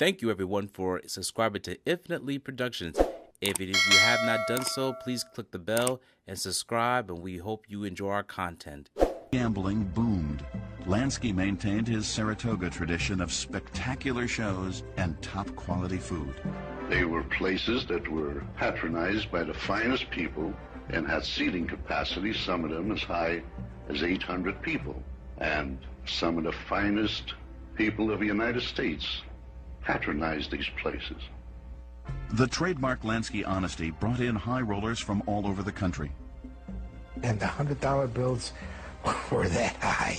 Thank you, everyone, for subscribing to Infinitely Productions. If you have not done so, please click the bell and subscribe, and we hope you enjoy our content. Gambling boomed. Lansky maintained his Saratoga tradition of spectacular shows and top-quality food. They were places that were patronized by the finest people and had seating capacity, some of them as high as 800 people. And some of the finest people of the United States patronized these places. The trademark Lansky honesty brought in high rollers from all over the country. And the $100 bills were that high.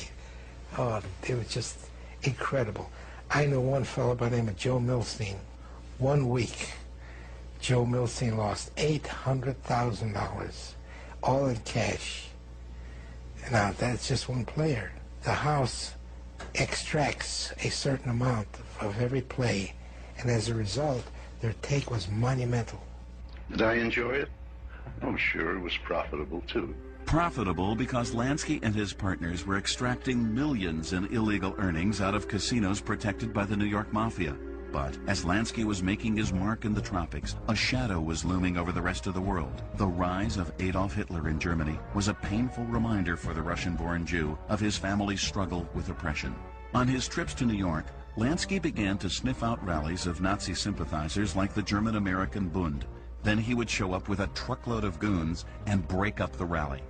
Oh, they were just incredible. I know one fellow by the name of Joe Milstein. 1 week, Joe Milstein lost $800,000, all in cash. Now, that's just one player. The house extracts a certain amount of every play, and as a result, their take was monumental. Did I enjoy it? Oh, sure, it was profitable, too. Profitable because Lansky and his partners were extracting millions in illegal earnings out of casinos protected by the New York Mafia. But as Lansky was making his mark in the tropics, a shadow was looming over the rest of the world. The rise of Adolf Hitler in Germany was a painful reminder for the Russian-born Jew of his family's struggle with oppression. On his trips to New York, Lansky began to sniff out rallies of Nazi sympathizers like the German-American Bund. Then he would show up with a truckload of goons and break up the rally.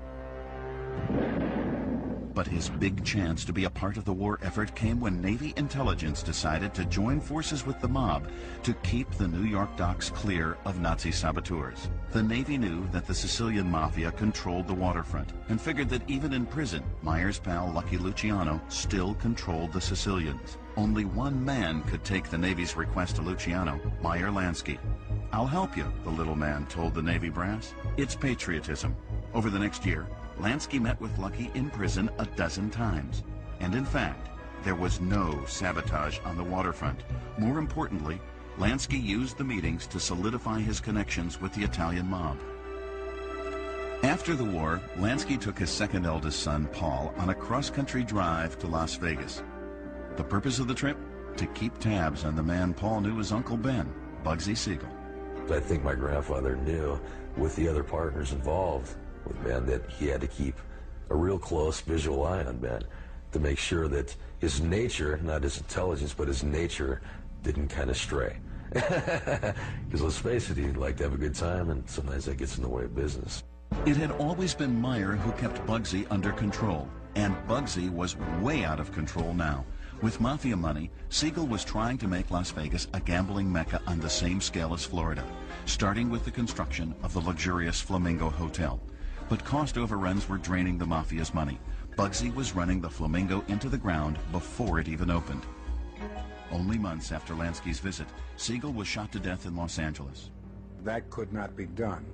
But his big chance to be a part of the war effort came when Navy intelligence decided to join forces with the mob to keep the New York docks clear of Nazi saboteurs. The Navy knew that the Sicilian Mafia controlled the waterfront and figured that even in prison, Meyer's pal Lucky Luciano still controlled the Sicilians. Only one man could take the Navy's request to Luciano, Meyer Lansky. "I'll help you," the little man told the Navy brass. It's patriotism. Over the next year, Lansky met with Lucky in prison a dozen times. And in fact, there was no sabotage on the waterfront. More importantly, Lansky used the meetings to solidify his connections with the Italian mob. After the war, Lansky took his second eldest son, Paul, on a cross-country drive to Las Vegas. The purpose of the trip? To keep tabs on the man Paul knew as Uncle Ben, Bugsy Siegel. I think my grandfather knew, with the other partners involved with Ben, that he had to keep a real close visual eye on Ben to make sure that his nature, not his intelligence, but his nature didn't kind of stray. Because let's face it, he'd like to have a good time, and sometimes that gets in the way of business. It had always been Meyer who kept Bugsy under control, and Bugsy was way out of control now. With mafia money, Siegel was trying to make Las Vegas a gambling mecca on the same scale as Florida, starting with the construction of the luxurious Flamingo Hotel. But cost overruns were draining the mafia's money. Bugsy was running the Flamingo into the ground before it even opened. Only months after Lansky's visit, Siegel was shot to death in Los Angeles. That could not be done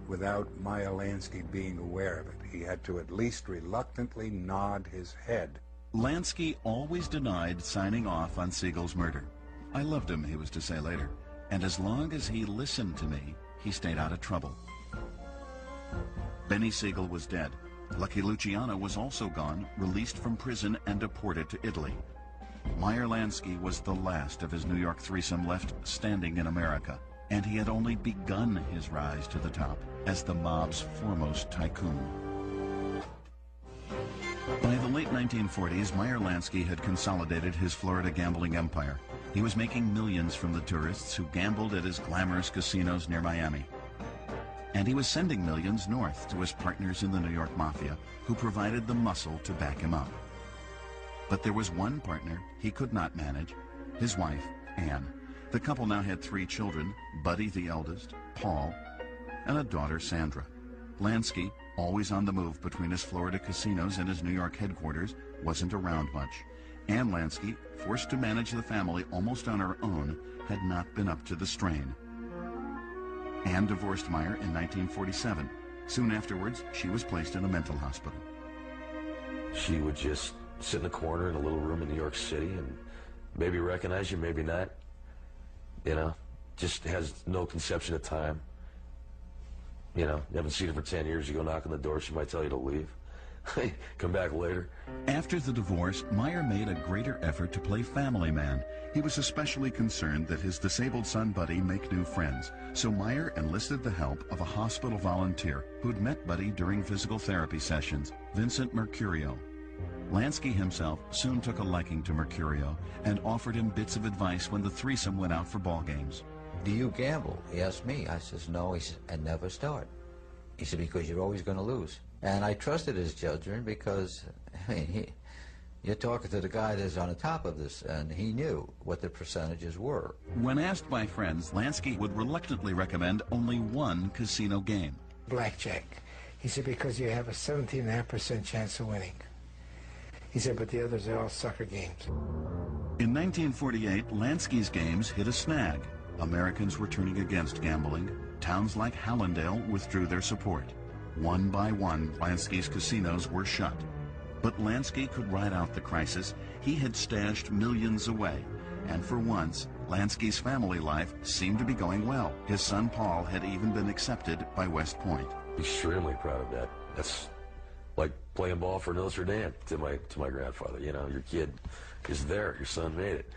without Meyer Lansky being aware of it. He had to at least reluctantly nod his head. Lansky always denied signing off on Siegel's murder. "I loved him," he was to say later, "and as long as he listened to me, he stayed out of trouble." Benny Siegel was dead. Lucky Luciano was also gone, released from prison and deported to Italy. Meyer Lansky was the last of his New York threesome left standing in America, and he had only begun his rise to the top as the mob's foremost tycoon. By the late 1940s, Meyer Lansky had consolidated his Florida gambling empire. He was making millions from the tourists who gambled at his glamorous casinos near Miami. And he was sending millions north to his partners in the New York Mafia, who provided the muscle to back him up. But there was one partner he could not manage, his wife, Anne. The couple now had 3 children, Buddy the eldest, Paul, and a daughter, Sandra. Lansky, always on the move between his Florida casinos and his New York headquarters, wasn't around much. Anne Lansky, forced to manage the family almost on her own, had not been up to the strain. Anne divorced Meyer in 1947. Soon afterwards, she was placed in a mental hospital. She would just sit in a corner in a little room in New York City and maybe recognize you, maybe not. You know, just has no conception of time. You know, you haven't seen her for 10 years, you go knock on the door, she might tell you to leave. Come back later. After the divorce, Meyer made a greater effort to play family man. He was especially concerned that his disabled son Buddy make new friends, so Meyer enlisted the help of a hospital volunteer who'd met Buddy during physical therapy sessions, Vincent Mercurio. Lansky himself soon took a liking to Mercurio and offered him bits of advice when the threesome went out for ball games. Do you gamble? He asked me. I says, no. He said, and never start. He said, because you're always going to lose. And I trusted his judgment because, I mean, you're talking to the guy that's on the top of this, and he knew what the percentages were. When asked by friends, Lansky would reluctantly recommend only one casino game. Blackjack. He said, because you have a 17.5% chance of winning. He said, but the others are all sucker games. In 1948, Lansky's games hit a snag. Americans were turning against gambling. Towns like Hallandale withdrew their support. One by one, Lansky's casinos were shut. But Lansky could ride out the crisis. He had stashed millions away. And for once, Lansky's family life seemed to be going well. His son Paul had even been accepted by West Point. Extremely proud of that. That's like playing ball for Notre Dame to my grandfather. You know, your kid is there. Your son made it.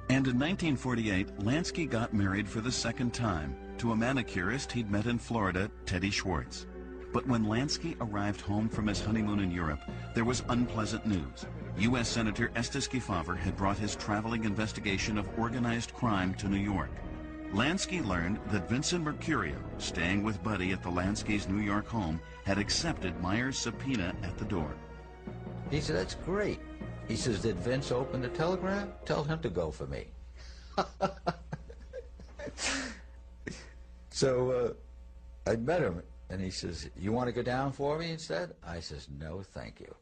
And in 1948, Lansky got married for the second time to a manicurist he'd met in Florida, Teddy Schwartz. But when Lansky arrived home from his honeymoon in Europe, there was unpleasant news. U.S. Senator Estes Kefauver had brought his traveling investigation of organized crime to New York. Lansky learned that Vincent Mercurio, staying with Buddy at the Lansky's New York home, had accepted Meyer's subpoena at the door. He said, that's great. He says, did Vince open the telegram? Tell him to go for me. So I met him, and he says, you want to go down for me instead? I says, no, thank you.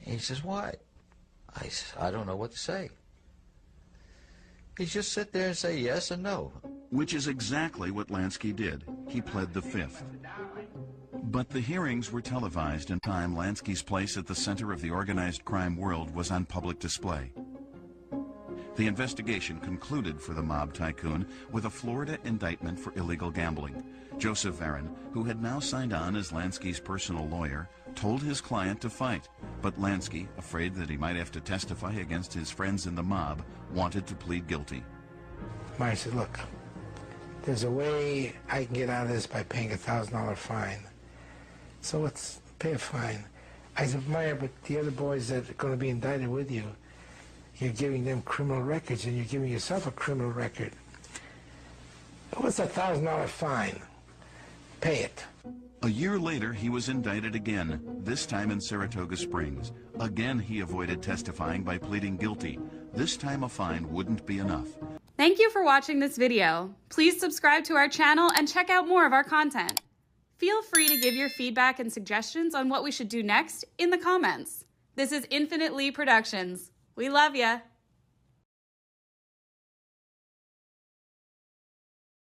He says, why? I says, I don't know what to say. He just sit there and say yes and no. Which is exactly what Lansky did. He pled the fifth. But the hearings were televised in time. Lansky's place at the center of the organized crime world was on public display. The investigation concluded for the mob tycoon with a Florida indictment for illegal gambling. Joseph Varon, who had now signed on as Lansky's personal lawyer, told his client to fight. But Lansky, afraid that he might have to testify against his friends in the mob, wanted to plead guilty. Meyer said, look, there's a way I can get out of this by paying a $1,000 fine. So let's pay a fine. I said, Meyer, but the other boys that are going to be indicted with you, you're giving them criminal records and you're giving yourself a criminal record. What's a $1,000 fine? Pay it. A year later, he was indicted again, this time in Saratoga Springs. Again, he avoided testifying by pleading guilty. This time a fine wouldn't be enough. Thank you for watching this video. Please subscribe to our channel and check out more of our content. Feel free to give your feedback and suggestions on what we should do next in the comments. This is Infinite Lee Productions. We love ya.